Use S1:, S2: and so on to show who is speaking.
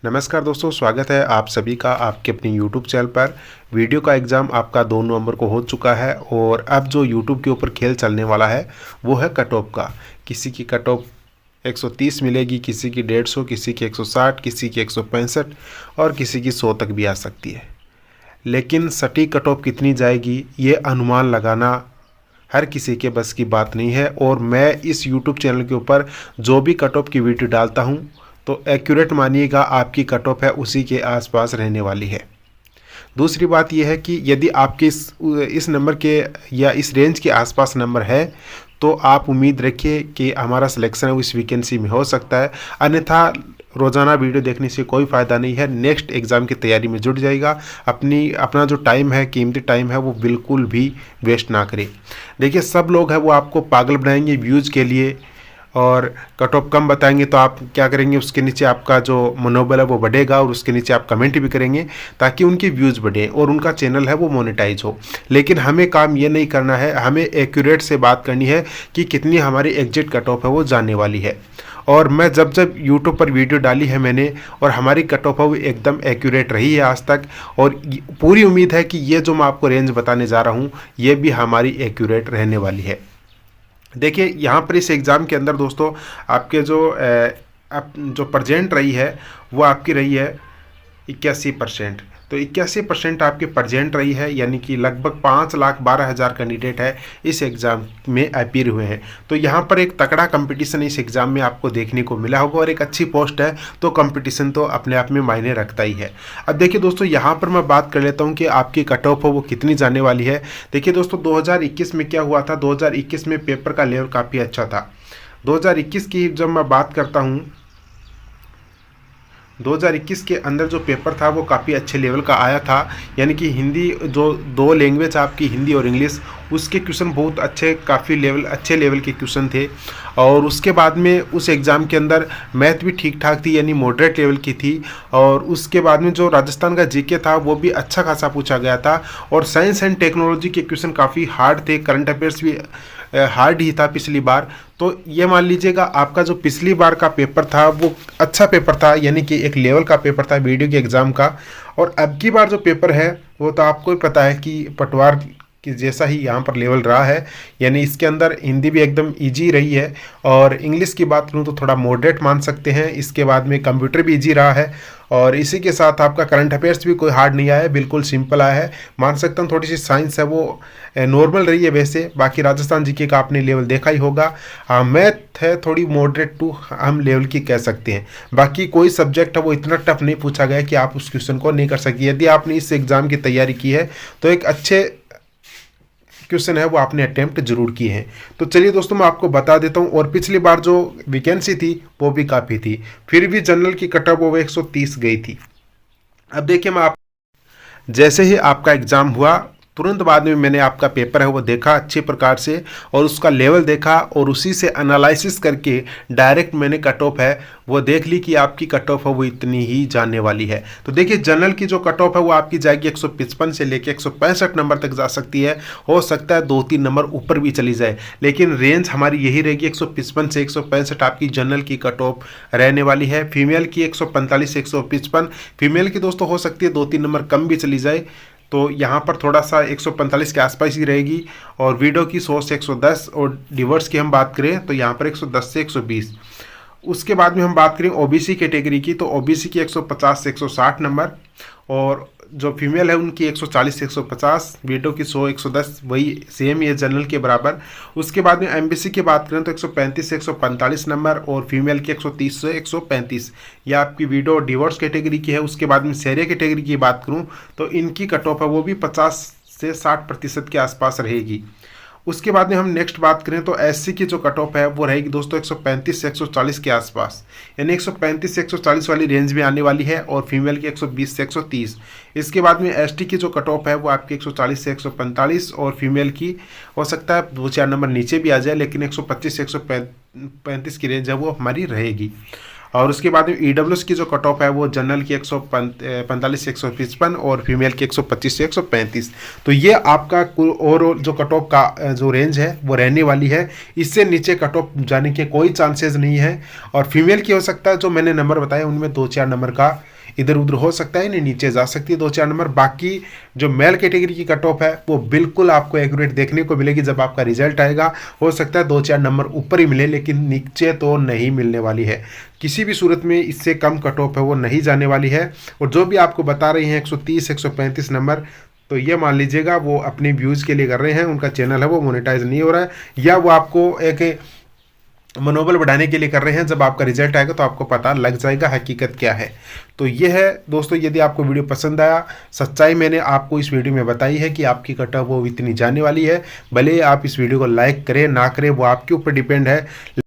S1: नमस्कार दोस्तों, स्वागत है आप सभी का आपके अपने YouTube चैनल पर। वीडियो का एग्ज़ाम आपका 2 नवंबर को हो चुका है और अब जो YouTube के ऊपर खेल चलने वाला है वो है कट ऑफ का। किसी की कट ऑफ 130 मिलेगी, किसी की 150, किसी की 160, किसी की 165 और किसी की 100 तक भी आ सकती है। लेकिन सटीक कट ऑफ कितनी जाएगी ये अनुमान लगाना हर किसी के बस की बात नहीं है। और मैं इस YouTube चैनल के ऊपर जो भी कट ऑफ की वीडियो डालता हूँ तो एक्यूरेट मानिएगा आपकी कट ऑफ है उसी के आसपास रहने वाली है। दूसरी बात यह है कि यदि आपके इस नंबर के या इस रेंज के आसपास नंबर है तो आप उम्मीद रखिए कि हमारा सिलेक्शन है वो इस वैकेंसी में हो सकता है। अन्यथा रोज़ाना वीडियो देखने से कोई फ़ायदा नहीं है। नेक्स्ट एग्ज़ाम की तैयारी में जुट जाएगा। अपना जो टाइम है, कीमती टाइम है, वो बिल्कुल भी वेस्ट ना करें। देखिए, सब लोग हैं वो आपको पागल बनाएंगे व्यूज़ के लिए और कट ऑफ कम बताएंगे तो आप क्या करेंगे, उसके नीचे आपका जो मनोबल है वो बढ़ेगा और उसके नीचे आप कमेंट भी करेंगे ताकि उनके व्यूज़ बढ़े और उनका चैनल है वो मोनेटाइज हो। लेकिन हमें काम ये नहीं करना है, हमें एक्यूरेट से बात करनी है कि कितनी हमारी एग्जैक्ट कट ऑफ है वो जाने वाली है। और मैं जब यूट्यूब पर वीडियो डाली है मैंने और हमारी कट ऑफ है वो एकदम एक्यूरेट रही है आज तक, और पूरी उम्मीद है कि ये जो मैं आपको रेंज बताने जा रहा हूँ ये भी हमारी एक्यूरेट रहने वाली है। देखिए, यहाँ पर इस एग्ज़ाम के अंदर दोस्तों आपके जो प्रेजेंट रही है वो आपकी रही है 81%। तो 81% आपके प्रेजेंट रही है, यानी कि लगभग 5,12,000 कैंडिडेट है इस एग्ज़ाम में अपीयर हुए हैं। तो यहाँ पर एक तगड़ा कंपटीशन इस एग्ज़ाम में आपको देखने को मिला होगा और एक अच्छी पोस्ट है तो कंपटीशन तो अपने आप में मायने रखता ही है। अब देखिए दोस्तों, यहाँ पर मैं बात कर लेता हूँ कि आपकी कट ऑफ हो वो कितनी जाने वाली है। देखिए दोस्तों, 2021 में क्या हुआ था, 2021 में पेपर का लेवल काफ़ी अच्छा था। 2021 की जब मैं बात करता हूँ, 2021 के अंदर जो पेपर था वो काफ़ी अच्छे लेवल का आया था। यानी कि हिंदी, जो 2 लैंग्वेज आपकी हिंदी और इंग्लिश, उसके क्वेश्चन बहुत अच्छे, काफ़ी अच्छे लेवल के क्वेश्चन थे। और उसके बाद में उस एग्ज़ाम के अंदर मैथ भी ठीक ठाक थी, यानी मॉडरेट लेवल की थी। और उसके बाद में जो राजस्थान का जीके था वो भी अच्छा खासा पूछा गया था। और साइंस एंड टेक्नोलॉजी के क्वेश्चन काफ़ी हार्ड थे, करंट अफेयर्स भी हार्ड ही था पिछली बार। तो ये मान लीजिएगा आपका जो पिछली बार का पेपर था वो अच्छा पेपर था, यानी कि एक लेवल का पेपर था वीडियो के एग्ज़ाम का। और अब की बार जो पेपर है वो तो आपको ही पता है कि पटवार कि जैसा ही यहाँ पर लेवल रहा है। यानी इसके अंदर हिंदी भी एकदम इजी रही है और इंग्लिश की बात करूँ तो थोड़ा मॉडरेट मान सकते हैं। इसके बाद में कंप्यूटर भी इजी रहा है और इसी के साथ आपका करंट अफेयर्स भी कोई हार्ड नहीं आया है, बिल्कुल सिंपल आया है। मान सकता हूँ थोड़ी सी साइंस है वो नॉर्मल रही है। वैसे बाकी राजस्थान जीके का आपने लेवल देखा ही होगा। मैथ है थोड़ी मॉडरेट टू हम लेवल की कह सकते हैं। बाकी कोई सब्जेक्ट है वो इतना टफ नहीं पूछा गया कि आप उस क्वेश्चन को नहीं कर सकते। यदि आपने इस एग्ज़ाम की तैयारी की है तो एक अच्छे क्वेश्चन है वो आपने अटेम्प्ट जरूर किए हैं। तो चलिए दोस्तों, मैं आपको बता देता हूं। और पिछली बार जो वैकेंसी थी वो भी काफ़ी थी, फिर भी जनरल की कट ऑफ वो 130 गई थी। अब देखिए, जैसे ही आपका एग्ज़ाम हुआ तुरंत बाद में मैंने आपका पेपर है वो देखा अच्छे प्रकार से और उसका लेवल देखा और उसी से एनालिसिस करके डायरेक्ट मैंने कट ऑफ है वो देख ली कि आपकी कट ऑफ है वो इतनी ही जाने वाली है। तो देखिए, जनरल की जो कट ऑफ है वो आपकी जाएगी 155 से लेके 165 नंबर तक जा सकती है। हो सकता है 2-3 नंबर ऊपर भी चली जाए, लेकिन रेंज हमारी यही रहेगी 155 से 165 आपकी जनरल की कट ऑफ रहने वाली है। फीमेल की 145 से 155, फीमेल की दोस्तों हो सकती है 2-3 नंबर कम भी चली जाए, तो यहाँ पर थोड़ा सा 145 के आसपास ही रहेगी। और वीडियो की 100 से 110 और डिवर्स की हम बात करें तो यहाँ पर 110 से 120। उसके बाद में हम बात करें ओबीसी कैटेगरी की, तो ओबीसी की 150 से 160 नंबर और जो फीमेल है उनकी 140 से 150, वीडियो की 100 110, वही सेम ही है जनरल के बराबर। उसके बाद में एमबीसी की बात करें तो 135 से 145 नंबर और फीमेल की 130 से 135, यह आपकी वीडियो डिवोर्स कैटेगरी की है। उसके बाद में सहरिया कैटेगरी की बात करूं तो इनकी कट ऑफ है वो भी 50 से 60% के आसपास रहेगी। उसके बाद में हम नेक्स्ट बात करें तो एससी की जो कट ऑफ है वो रहेगी दोस्तों 135 से 140 के आसपास, यानी 135 से 140 वाली रेंज में आने वाली है और फीमेल की 120 से 130। इसके बाद में एसटी की जो कट ऑफ है वो आपकी 140 से 145 और फीमेल की हो सकता है 2-4 नंबर नीचे भी आ जाए, लेकिन 125 से 135 की रेंज है वो हमारी रहेगी। और उसके बाद में ईडब्ल्यूएस की जो कट ऑफ है वो जनरल की 145 से 155 और फीमेल की 125 से 135। तो ये आपका ओवरऑल जो कट ऑफ का जो रेंज है वो रहने वाली है। इससे नीचे कट ऑफ जाने के कोई चांसेस नहीं है। और फीमेल की हो सकता है जो मैंने नंबर बताए उनमें 2-4 नंबर का इधर उधर हो सकता है, नहीं नीचे जा सकती है 2-4 नंबर। बाकी जो मेल कैटेगरी की कट ऑफ है वो बिल्कुल आपको एक्यूरेट देखने को मिलेगी। जब आपका रिजल्ट आएगा हो सकता है 2-4 नंबर ऊपर ही मिले, लेकिन नीचे तो नहीं मिलने वाली है। किसी भी सूरत में इससे कम कट ऑफ है वो नहीं जाने वाली है। और जो भी आपको बता रही हैं 130 135 नंबर, तो ये मान लीजिएगा वो अपने व्यूज़ के लिए कर रहे हैं, उनका चैनल है वो मोनेटाइज नहीं हो रहा है, या वो आपको एक मनोबल बढ़ाने के लिए कर रहे हैं। जब आपका रिजल्ट आएगा तो आपको पता लग जाएगा हकीकत क्या है। तो ये है दोस्तों, यदि आपको वीडियो पसंद आया, सच्चाई मैंने आपको इस वीडियो में बताई है कि आपकी कट ऑफ वो इतनी जाने वाली है। भले आप इस वीडियो को लाइक करें ना करें वो आपके ऊपर डिपेंड है।